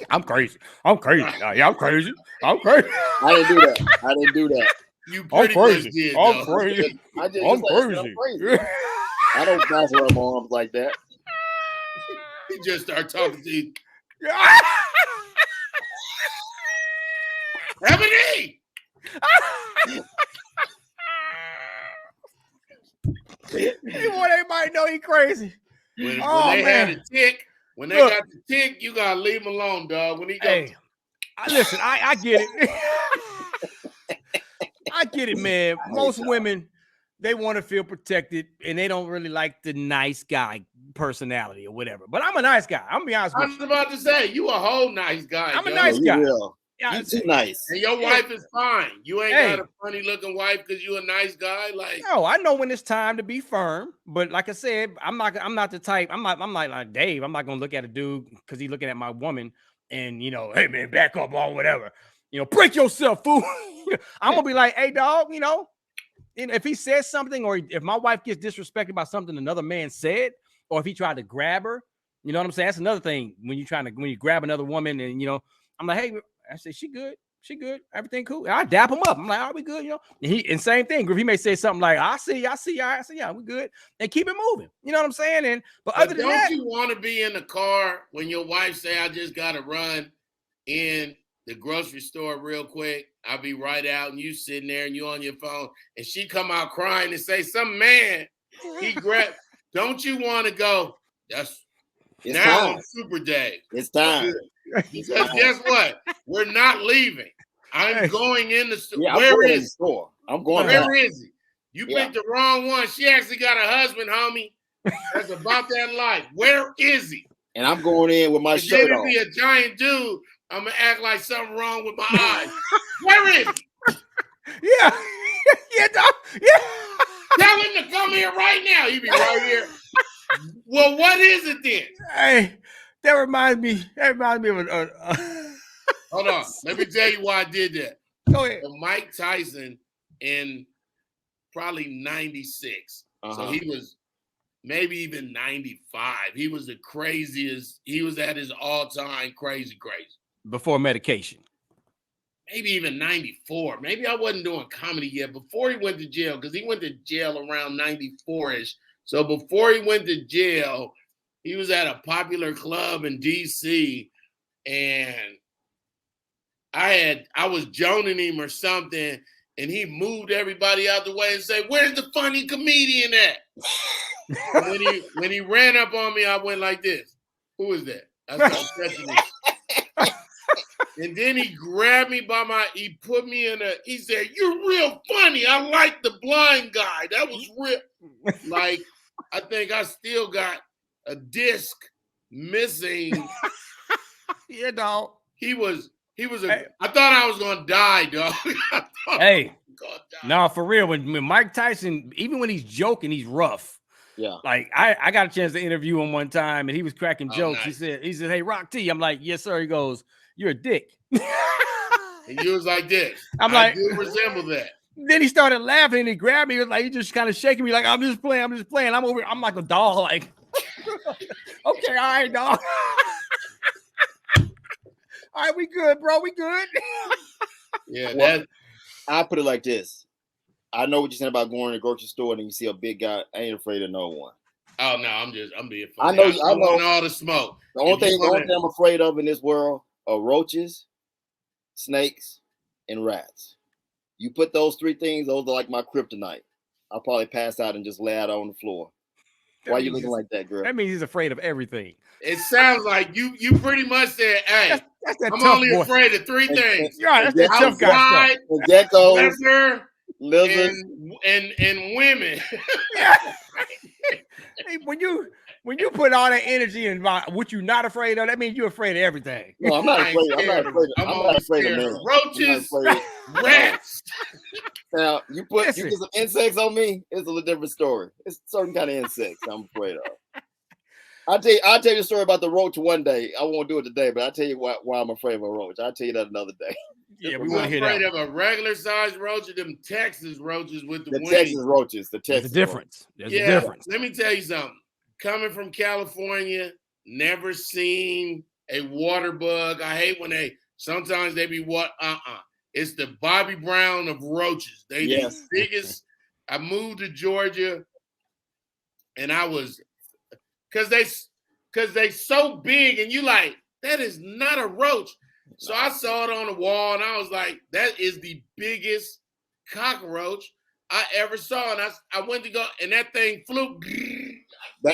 I'm crazy. I'm crazy. Yeah, I'm crazy. I'm crazy. I didn't do that. You pretty much did. I'm crazy. I'm crazy. I don't pass around my arms like that. He just started talking to you. Ebony! He want everybody to know he crazy. When they had a tick, when they got the tick, you gotta leave him alone, dog. When he goes, listen, I get it. I get it, man. Most women, they want to feel protected, and they don't really like the nice guy personality or whatever. But I'm a nice guy. I'm gonna be honest with you. I was about to say, you a whole nice guy. I'm a nice guy. You too nice. And your wife is fine. You ain't got a funny looking wife because you a nice guy. Like, no, I know when it's time to be firm. But like I said, I'm not the type. I'm like Dave. I'm not gonna look at a dude because he's looking at my woman and hey man, back up or whatever. break yourself, fool. I'm gonna be like, hey, dog, if he says something, or if my wife gets disrespected by something another man said, or if he tried to grab her, you know what I'm saying? That's another thing when you grab another woman, and I'm like, hey, I say she good, everything cool. And I dap him up. I'm like, are we good? And same thing. He may say something like, I see, yeah, we good, and keep it moving. You know what I'm saying? But other than that, don't you want to be in the car when your wife say, I just gotta run in the grocery store real quick? I'll be right out, and you sitting there and you on your phone, and she come out crying and say, some man, he grabbed. Don't you want to go? It's now time. On Super Dave. It's time. Because guess what? We're not leaving. I'm going in the store. Yeah, Where is he? I'm going. Where is he? You picked the wrong one. She actually got a husband, homie. That's about that life. Where is he? And I'm going in with my shirt on. If he be a giant dude, I'm gonna act like something wrong with my eyes. Where is he? Yeah, yeah, dog. Yeah. Tell him to come here right now. He be right here. Well, what is it then? Hey, that reminds me of Hold on. Let me tell you why I did that. Go ahead. Mike Tyson in probably 96. So he was maybe even 95. He was the craziest. He was at his all-time crazy. Before medication. Maybe even 94. Maybe I wasn't doing comedy yet. Before he went to jail, because he went to jail around 94-ish. So before he went to jail, he was at a popular club in D.C. and I was joning him or something, and he moved everybody out the way and said, where's the funny comedian at? when he ran up on me, I went like this. Who is that? I started touching him. And then he grabbed me he put me he said, you're real funny. I like the blind guy. That was real. Like, I think I still got a disc missing. Yeah, dog. He was I thought I was gonna die, dog. Hey, no, for real. When Mike Tyson, even when he's joking, he's rough. Yeah. Like I got a chance to interview him one time, and he was cracking jokes. Nice. He said, hey, Rock T. I'm like, yes, sir. He goes, you're a dick. And you was like this. I'm like, you resemble that. Then he started laughing, and he grabbed me. He was like, he just kind of shaking me like, I'm just playing. I'm like a dog. Like, okay, all right, dog. All right, we good, bro. We good. Yeah, I put it like this. I know what you said about going to the grocery store and you see a big guy. I ain't afraid of no one. Oh no, I'm being funny. I know all the smoke. The only thing I'm afraid of in this world are roaches, snakes, and rats. You put those three things, those are like my kryptonite. I'll probably pass out and just lay out on the floor. Why are you looking like that, girl? That means he's afraid of everything. It sounds like you pretty much said, hey, that's that I'm only afraid of three things. Yeah, that's that tough guy stuff. Geckos, lizards, and women. Hey, when you put all that energy in what you're not afraid of, that means you're afraid of everything. No, I'm not afraid. I'm not afraid of men. Roaches, rats. Now you get some insects on me, it's a little different story. It's a certain kind of insects I'm afraid of. I'll tell you a story about the roach one day. I won't do it today, but I'll tell you why I'm afraid of a roach. I'll tell you that another day. Yeah, we want to hear that. Afraid of a regular sized roach or them Texas roaches with the wings? Texas roaches. There's a difference. There's a difference. Let me tell you something. Coming from California, never seen a water bug. I hate when sometimes they be It's the Bobby Brown of roaches. They the biggest. I moved to Georgia, and I was because they so big, and you like, that is not a roach. So I saw it on the wall, and I was like, that is the biggest cockroach I ever saw. And I went to go, and that thing flew.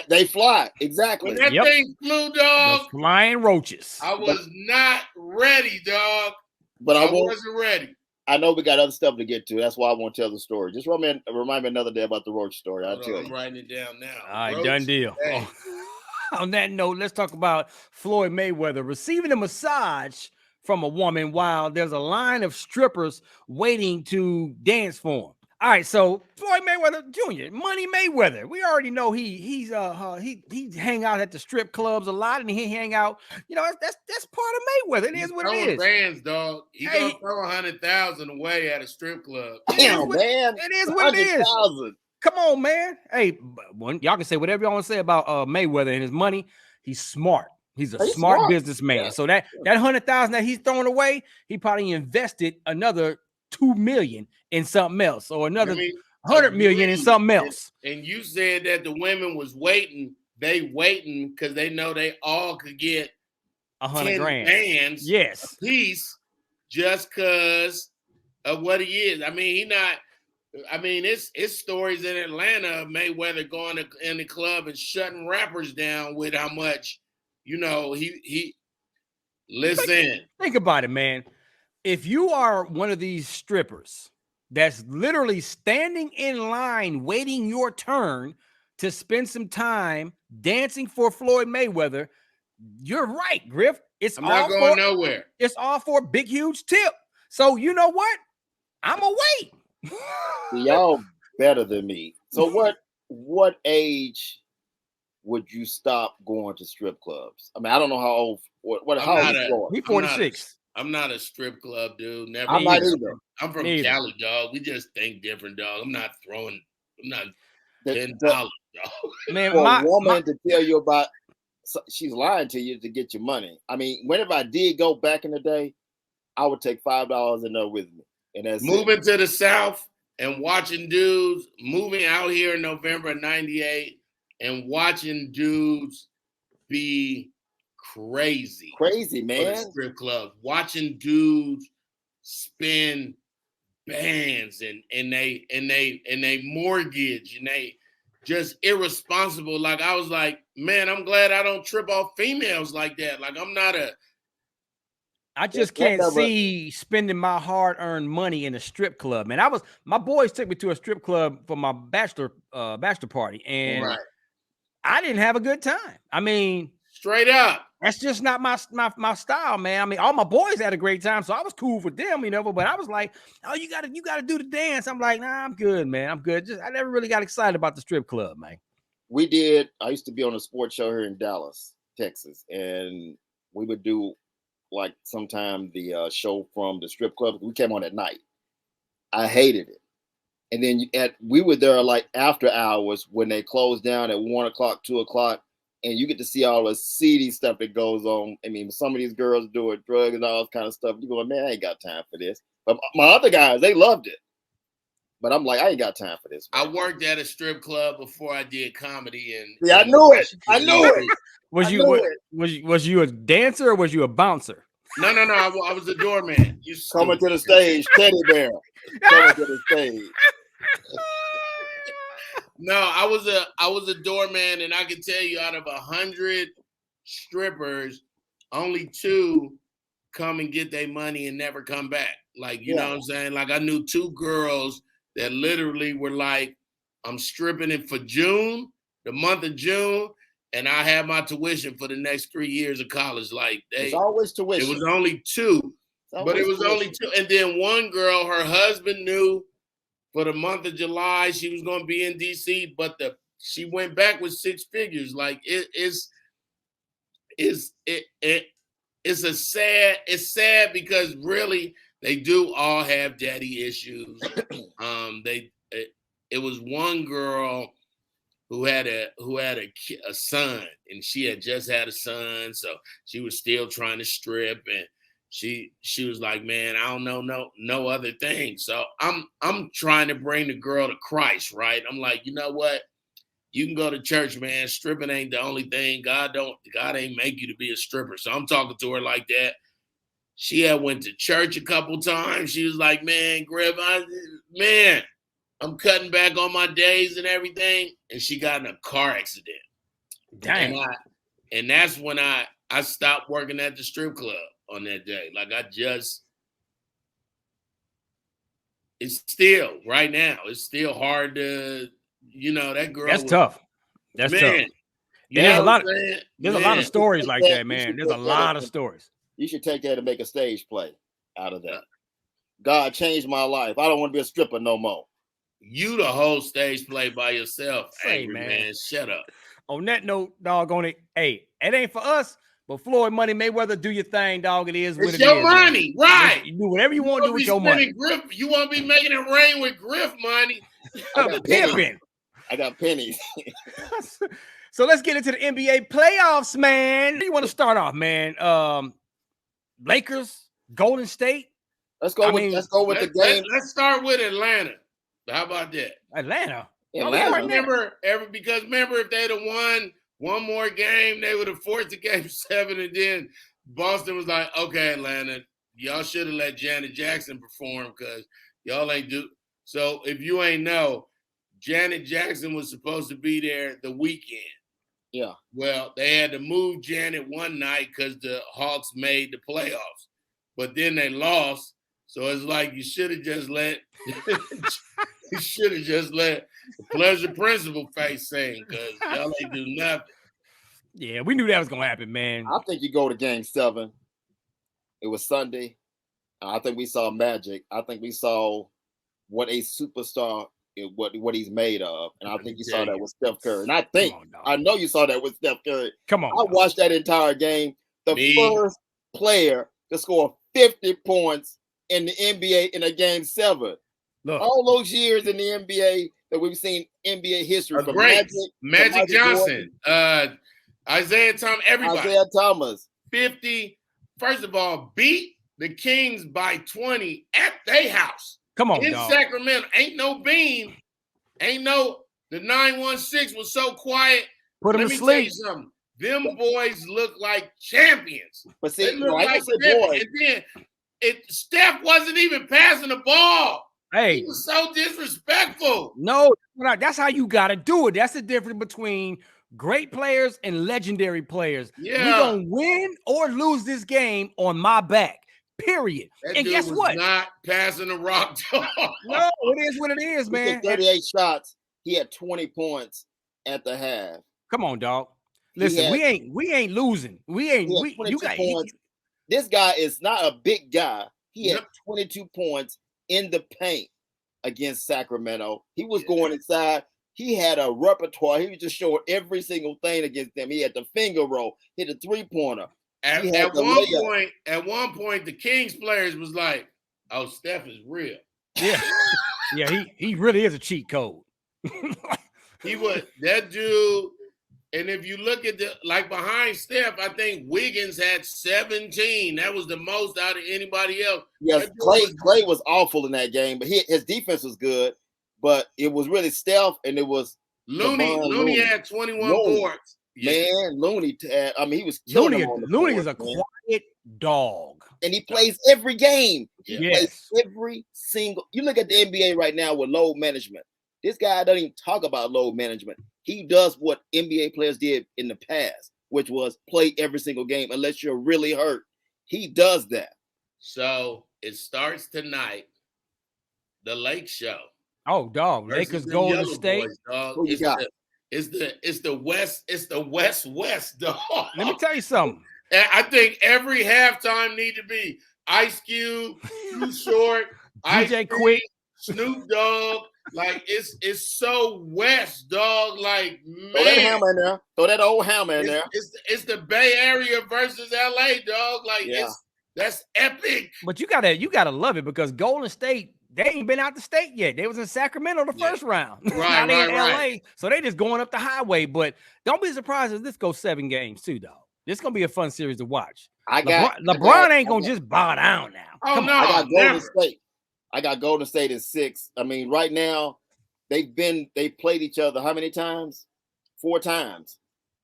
They fly, exactly. When that thing flew, dog. The flying roaches. I was not ready, dog. But I wasn't ready. I know we got other stuff to get to. That's why I want to tell the story. Just remind me another day about the roach story. I'll tell you. I'm writing it down now. All right, done deal. Oh. On that note, let's talk about Floyd Mayweather receiving a massage from a woman while there's a line of strippers waiting to dance for him. All right, so Floyd Mayweather Jr., Money Mayweather. We already know he hang out at the strip clubs a lot, and he hang out. You know, that's part of Mayweather. It is what it is. Bands, dog. He gonna throw 100,000 away at a strip club. Damn, man. It is what it is. Come on, man. Hey, y'all can say whatever y'all want to say about Mayweather and his money. He's smart. He's a smart businessman. Yeah. So that 100,000 that he's throwing away, he probably invested another 2 million in something else, or another 100 million in something else. And you said that the women was waiting. They waiting because they know they all could get 100 grand bands, yes, a piece, just because of what he is. I mean, it's stories in Atlanta of Mayweather going in the club and shutting rappers down with how much, you know, he listen. Think about it, man. If you are one of these strippers that's literally standing in line waiting your turn to spend some time dancing for Floyd Mayweather, you're right, Griff. I'm not going nowhere. It's all for a big, huge tip. So you know what? I'm gonna wait. Y'all better than me. So what age would you stop going to strip clubs? I mean, I don't know how old. How old is Floyd? He's 46. I'm not a strip club dude. Never. I'm not either. I'm from Cali, dog. We just think different, dog. I'm not $10, dog. Man, for a woman to tell you about, she's lying to you to get your money. I mean, whenever I did go back in the day, I would take $5 in there with me, and that's moving to the South and watching dudes moving out here in November of '98 and watching dudes be crazy, man. Strip clubs, watching dudes spend bands and they mortgage and they just irresponsible. Like I was like, man, I'm glad I don't trip off females like that. Like I just can't see spending my hard-earned money in a strip club, man. My boys took me to a strip club for my bachelor party, and I didn't have a good time. I mean, straight up, that's just not my style, man. I mean, all my boys had a great time, so I was cool with them, you know. But I was like, oh, you gotta do the dance. I'm like, nah, I'm good, man. I'm good. I never really got excited about the strip club, man. We did. I used to be on a sports show here in Dallas, Texas, and we would do like sometime the show from the strip club. We came on at night. I hated it. And then we were there like after hours when they closed down at 1 o'clock, 2 o'clock, and you get to see all the seedy stuff that goes on. I mean, some of these girls doing drugs and all this kind of stuff. You going, man, I ain't got time for this. But my other guys, they loved it. But I'm like, I ain't got time for this, man. I worked at a strip club before I did comedy, and yeah, I knew it. I knew it. Was you a dancer or was you a bouncer? No. I was a doorman. Coming to the stage, teddy bear. Coming to the stage. No, I was a doorman, and I can tell you, out of 100 strippers, only 2 come and get their money and never come back. Like, you know what I'm saying? Like, I knew 2 girls that literally were like, I'm stripping it for June, the month of June, and I have my tuition for the next 3 years of college. Like, it's always tuition. It was only 2, but it was only 2. And then one girl, her husband knew for the month of July she was going to be in DC, but she went back with 6 figures. Like, it's sad because really they do all have daddy issues. It was one girl who had a son, and she had just had a son, so she was still trying to strip, and she was like, man, I don't know no other thing. So I'm trying to bring the girl to Christ, right? I'm like, you know what? You can go to church, man. Stripping ain't the only thing. God ain't make you to be a stripper. So I'm talking to her like that. She had went to church a couple times. She was like, man, Griff, I'm cutting back on my days and everything. And she got in a car accident. Dang. And that's when I stopped working at the strip club on that day. Like, it's still, right now, it's still hard to, that girl. That's tough. That's tough. There's a lot of stories like that, man. There's a lot of stories. You should take that and make a stage play out of that. God changed my life. I don't want to be a stripper no more. You the whole stage play by yourself, angry man. Shut up. On that note, dog, hey, it ain't for us, but Floyd Money Mayweather, do your thing, dog. It is what it's it is. It's your money, man. right? You do whatever you want to do with your money. You want to be making it rain with Griff money. I got pennies. So let's get into the NBA playoffs, man. Where do you want to start off, man? Lakers, Golden State. Let's go with the game. Let's start with Atlanta. How about that? Atlanta. Remember, if they'd have won one more game, they would have forced the game 7, and then Boston was like, okay, Atlanta, y'all should have let Janet Jackson perform because y'all ain't do. So if you ain't know, Janet Jackson was supposed to be there the weekend. Yeah. Well, they had to move Janet one night because the Hawks made the playoffs, but then they lost. So it's like you should have just let the Pleasure Principal face sing because y'all ain't do nothing. Yeah, we knew that was gonna happen, man. I think you go to game 7. It was Sunday. I think we saw magic. I think we saw what a superstar, what he's made of, and I think you saw that with Steph Curry. And I know you saw that with Steph Curry. Come on, I watched that entire game. The first player to score 50 points in the NBA in a game 7. Look, all those years in the NBA that we've seen NBA history from Magic Johnson, Isaiah Thomas, 50. First of all, beat the Kings by 20 at their house. Come on, in dog. Sacramento. Ain't no beam. The 916 was so quiet. Put them to sleep. Tell you something. Them boys look like champions. But see, they look like champions. And then Steph wasn't even passing the ball. Hey, he was so disrespectful. No, that's how you got to do it. That's the difference between great players and legendary players. Yeah. We're going to win or lose this game on my back, period. That and dude guess was what? Not passing the rock. No, it is what it is, man. He took 38 shots. He had 20 points at the half. Come on, dog. Listen, we ain't losing. You got points. This guy is not a big guy. He had 22 points in the paint against Sacramento. He was going inside. He had a repertoire. He was just showing every single thing against them. He had the finger roll, hit a 3-pointer. At one point, the Kings players was like, "Oh, Steph is real." Yeah, yeah, he really is a cheat code. He was that dude. And if you look at behind Steph, I think Wiggins had 17. That was the most out of anybody else. Yes, Clay was awful in that game, but his defense was good. But it was really Steph, and it was Looney had 21 boards. Man, Looney. He was killing him on the Looney board, is a quiet dog, and he plays every game. He plays every single. You look at the NBA right now with load management. This guy doesn't even talk about load management. He does what NBA players did in the past, which was play every single game unless you're really hurt. He does that. So it starts tonight. The Lake Show. Oh, dog! Lakers Golden State. Boys, dog. It's the West, dog. Let me tell you something. I think every halftime need to be Ice Cube, Too Short, DJ Quick, Snoop Dogg. Like it's so West, dog. Like, man, throw that hammer in there. Throw that old hammer in there. It's the Bay Area versus LA, dog. Like that's epic. But you gotta love it because Golden State, they ain't been out the state yet. They was in Sacramento the first round. Right, now they in LA, so they just going up the highway. But don't be surprised if this goes 7 games too, dog. This is gonna be a fun series to watch. LeBron ain't gonna just bow down now. Oh, no, I got Golden State. I got Golden State in 6. I mean, right now, they played each other how many times? 4 times.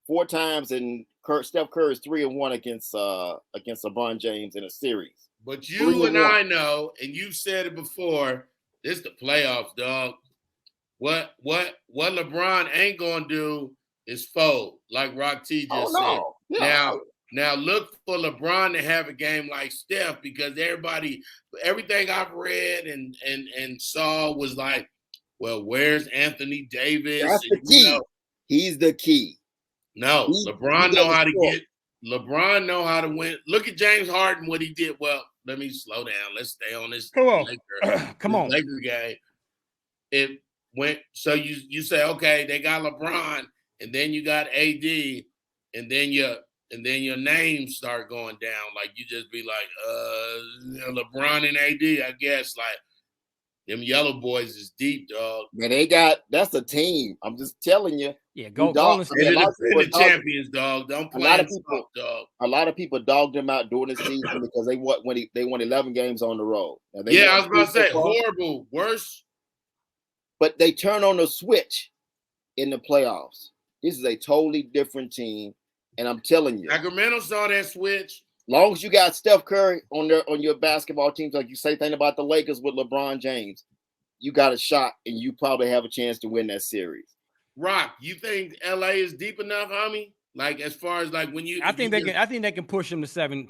4 times, and Steph Curry is 3-1 against LeBron James in a series. But you and I know, and you said it before, this the playoffs, dog. What LeBron ain't gonna do is fold, like Rock T just said. Yeah. Now look for LeBron to have a game like Steph because everything I've read and saw was like, well, where's Anthony Davis? That's the key. He's the key. No, LeBron know how to get. LeBron know how to win. Look at James Harden, what he did. Well, let me slow down. Let's stay on this. Come on. Laker game. If So you say, okay, they got LeBron, and then you got AD, and then your names start going down. Like you just be like, LeBron and AD, I guess. Like them yellow boys is deep, dog. Man, that's a team. I'm just telling you. Yeah, go. They're the champions, dog. Don't play dog. A lot of people dogged them out during the season because they won 11 games on the road. I was about to say horrible, worse. But they turn on the switch in the playoffs. This is a totally different team, and I'm telling you, Sacramento saw that switch. Long as you got Steph Curry on your basketball teams, like you say thing about the Lakers with LeBron James, you got a shot, and you probably have a chance to win that series. Rock, you think LA is deep enough, homie? Like as far as like when you, I think they can push them to 7.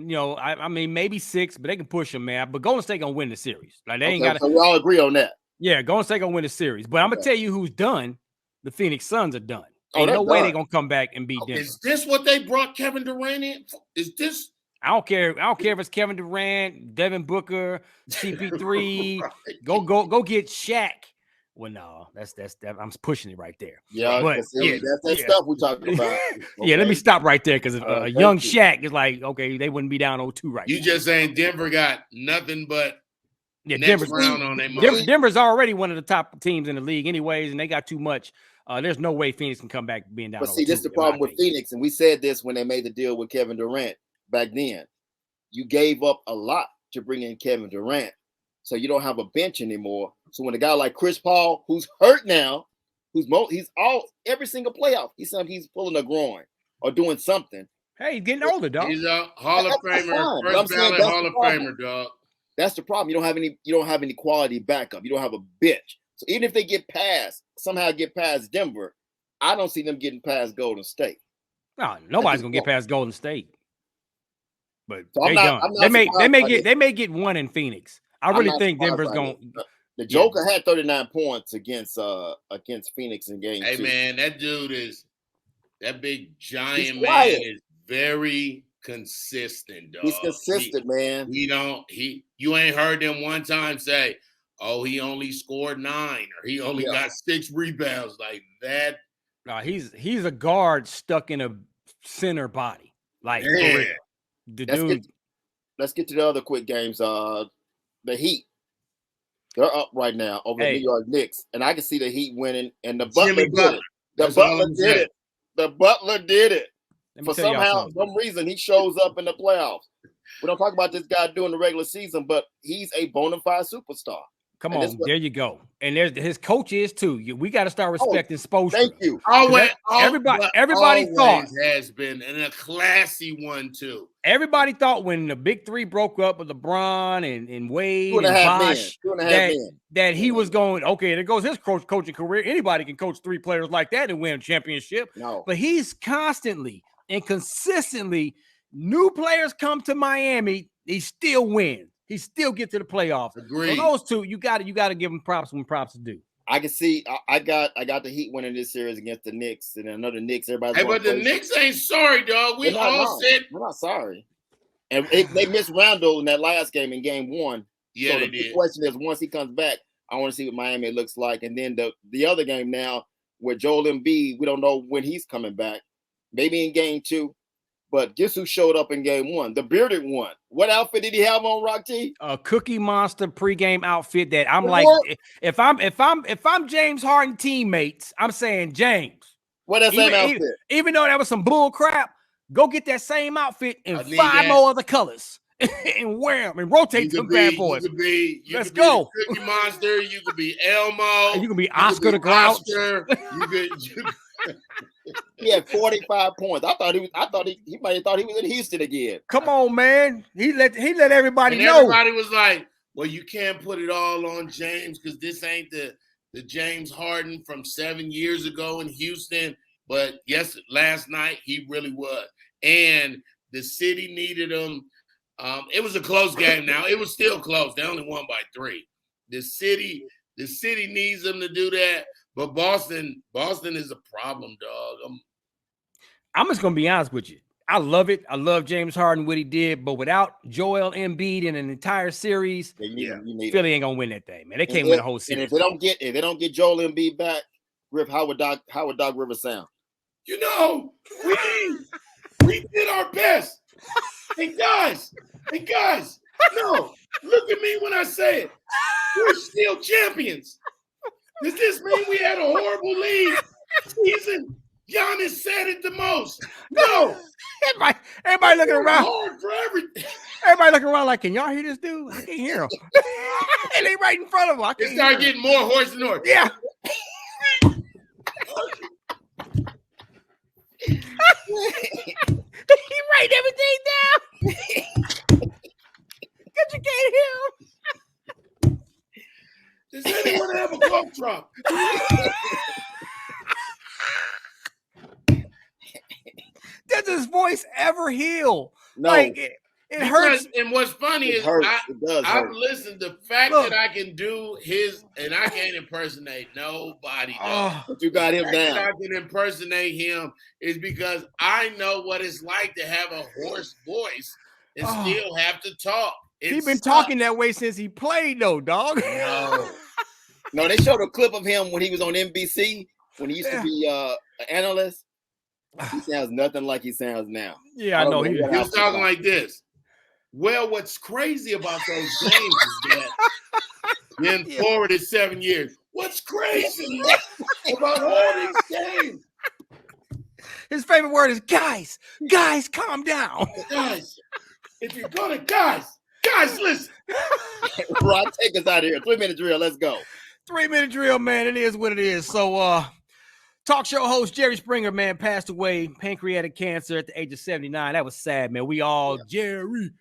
You know, I mean maybe 6, but they can push them, man. But Golden State gonna win the series. Like they ain't got. So we all agree on that. Yeah, Golden State gonna win the series. But I'm gonna tell you who's done. The Phoenix Suns are done. Ain't no way they're gonna come back and beat Denver. Is this what they brought Kevin Durant in? Is this? I don't care if it's Kevin Durant, Devin Booker, CP3. Right. Go get Shaq. Well, no, that's I'm pushing it right there. Yeah, but, that's that stuff we talking about. Okay. Yeah, let me stop right there because a young Shaq is like, okay, they wouldn't be down 0-2 right now. You just saying Denver got nothing but Denver's round on their money. Denver's already one of the top teams in the league anyways, and they got too much. There's no way Phoenix can come back being down 0-2. But see, this is the problem with Phoenix, and we said this when they made the deal with Kevin Durant back then. You gave up a lot to bring in Kevin Durant, so you don't have a bench anymore. So when a guy like Chris Paul, who's hurt now, every single playoff, he's pulling a groin or doing something. Hey, he's getting older, dog. He's a Hall of Famer, first ballot Hall of Famer, dog. That's the problem. You don't have any quality backup. You don't have a bench. So even if they somehow get past Denver, I don't see them getting past Golden State. No, nobody's gonna get past Golden State. But they may get one in Phoenix. I really think Denver's going. The Joker had 39 points against Phoenix in game 2. Hey man, that big giant man is very consistent, dog. He's consistent, man. You ain't heard them one time say, "Oh, he only scored 9 or he only got 6 rebounds," like that. No, he's a guard stuck in a center body. Like let's get to the other quick games. The Heat. They're up right now over the New York Knicks, and I can see the Heat winning. And the Butler did it. The Butler did it. For some reason, he shows up in the playoffs. We don't talk about this guy doing the regular season, but he's a bona fide superstar. Come on, there you go. And his coach is too. We got to start respecting Spoelstra. Thank you. Everybody thought has been and a classy one too. Everybody thought when the big 3 broke up with LeBron and Wade and Bosh that he was going, okay, there goes his coaching career. Anybody can coach 3 players like that and win a championship. No. But he's constantly and consistently, new players come to Miami, he still wins. He still get to the playoffs. Agreed. So those two, you got to give him props when props is due. I can see. I got the Heat winning this series against the Knicks, and another Knicks. Everybody. Hey, but the Knicks ain't sorry, dog. We all said we're not sorry. And they missed Rondo in that last game in Game 1. Yeah, so they the did. question is, once he comes back, I want to see what Miami looks like. And then the other game now with Joel Embiid, we don't know when he's coming back. Maybe in Game 2. But guess who showed up in Game 1? The bearded one. What outfit did he have on, Rock T? A Cookie Monster pregame outfit that I'm like, if I'm James Harden teammates, I'm saying James. What that same outfit? Even though that was some bull crap, go get that same outfit in 5 more other colors and wear them and rotate them bad boys. Let's go. The Cookie Monster. You could be Elmo. And you can be Oscar the Grouch. He had 45 points. I thought he might have thought he was in Houston again. Come on, man. He let everybody know. Everybody was like, well, you can't put it all on James because this ain't the James Harden from 7 years ago in Houston. But yes, last night he really was. And the city needed him. It was a close game now. It was still close. They only won by 3. The city needs them to do that. But Boston is a problem, dog. I'm just gonna be honest with you. I love it. I love James Harden, what he did, but without Joel Embiid in an entire series, Philly ain't gonna win that thing, man. They can't win a whole series. And if they don't get Joel Embiid back, Griff, how would Doc Rivers sound? You know, we did our best. And guys, no, look at me when I say it. We're still champions. Does this mean we had a horrible lead season? Giannis said it the most. No. Everybody looking around. Hard for everything. Everybody looking around like, can y'all hear this dude? I can't hear him. And they right in front of him. It started getting more hoarse and hoarse. Yeah. He write everything down. Because you can't hear him. Does anyone have a cough drop? Does his voice ever heal? No. Like it hurts. And what's funny is I've listened. The fact that I can do his, and I can't impersonate nobody. But you got him down. I can impersonate him is because I know what it's like to have a hoarse voice and still have to talk. He's been talking that way since he played, though, dog. No, they showed a clip of him when he was on NBC when he used to be an analyst. He sounds nothing like he sounds now. Yeah, I know. He was talking like this. Well, what's crazy about those games is that then forwarded 7 years. What's crazy about all these games? His favorite word is guys, calm down. Guys, if you're gonna, guys, listen. Rod, take us out of here. 3-minute drill. Let's go. 3-minute drill, man. It is what it is. So, talk show host Jerry Springer, man, passed away, pancreatic cancer at the age of 79. That was sad, man. We all, Jerry, we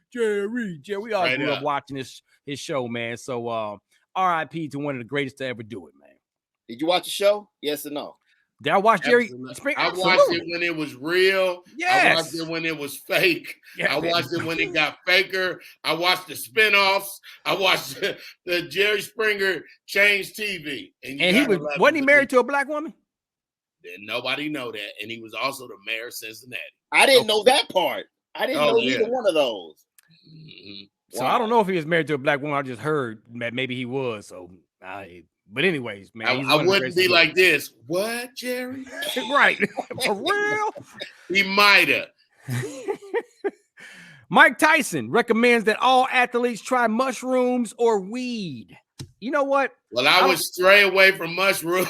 all grew up watching his show, man. So, RIP to one of the greatest to ever do it, man. Did you watch the show? Yes or no? Did I watch Jerry Springer? I watched it when it was real. Yes. I watched it when it was fake. Yeah, I watched it when it got faker. I watched the spinoffs. I watched the Jerry Springer Change TV. And wasn't he married to a black woman? And nobody know that. And he was also the mayor of Cincinnati. I didn't know that part. I didn't know either one of those. Mm-hmm. So I don't know if he was married to a black woman. I just heard that maybe he was. So but anyways, man, I wouldn't be like this. What, Jerry? Right. For real? He might have. Mike Tyson recommends that all athletes try mushrooms or weed. You know what? Well, I would stray away from mushrooms.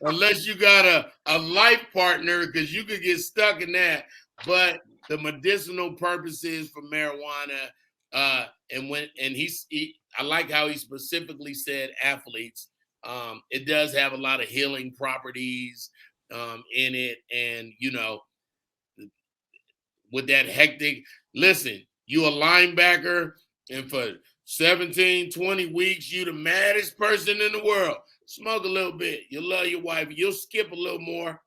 Unless you got a life partner, because you could get stuck in that. But the medicinal purposes for marijuana, I like how he specifically said athletes. It does have a lot of healing properties in it, and with that hectic. Listen, you a linebacker, and for 17, 20 weeks, you the maddest person in the world. Smoke a little bit. You'll love your wife. You'll skip a little more.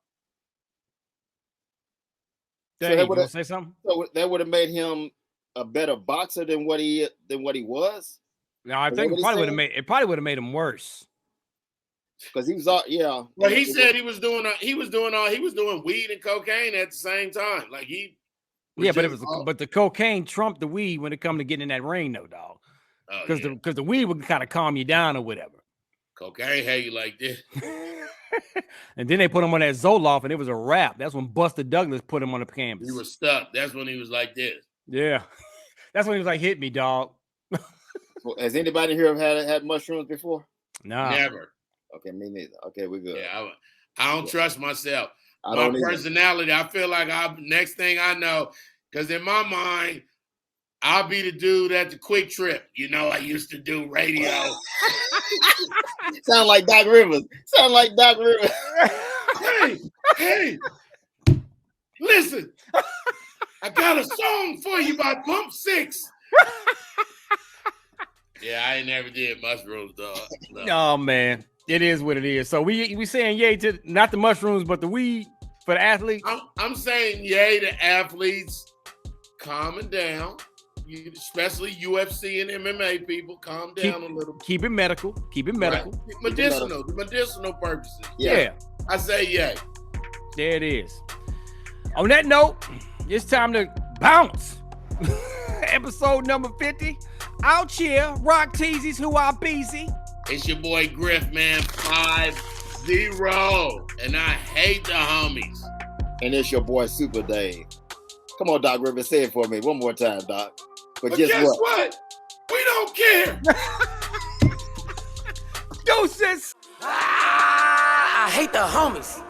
So you want to say something? So that would have made him a better boxer than what he was. No, I think it probably would have made him worse. Because he was Well, he said he was doing weed and cocaine at the same time. Like but the cocaine trumped the weed when it come to getting in that ring, though, dog. Because the weed would kind of calm you down or whatever. Cocaine had you like this. And then they put him on that Zoloft, and it was a wrap. That's when Buster Douglas put him on the canvas. He was stuck. That's when he was like this. Yeah. That's when he was like, hit me, dog. Has anybody here had mushrooms before? No. Never. Okay, me neither. Okay, we're good. Yeah, I don't trust myself. My personality, I feel like next thing I know, because in my mind, I'll be the dude at the Quick Trip. I used to do radio. Sound like Doc Rivers. Hey, listen. I got a song for you by Pump 6. Yeah, I ain't never did mushrooms, dog. No. Oh, man. It is what it is. So we saying yay to not the mushrooms, but the weed for the athletes? I'm saying yay to athletes. Calming down. Especially UFC and MMA people, calm down a little. Keep it medical. Right. Medicinal purposes. Yeah. I say yay. There it is. On that note, it's time to bounce. Episode number 50. Out here, Rock Teasies, who are busy. It's your boy Griff, man. 5-0. And I hate the homies. And it's your boy SUPA DAVE. Come on, Doc Rivers, say it for me one more time, Doc. But guess what? We don't care. Deuces. I hate the homies.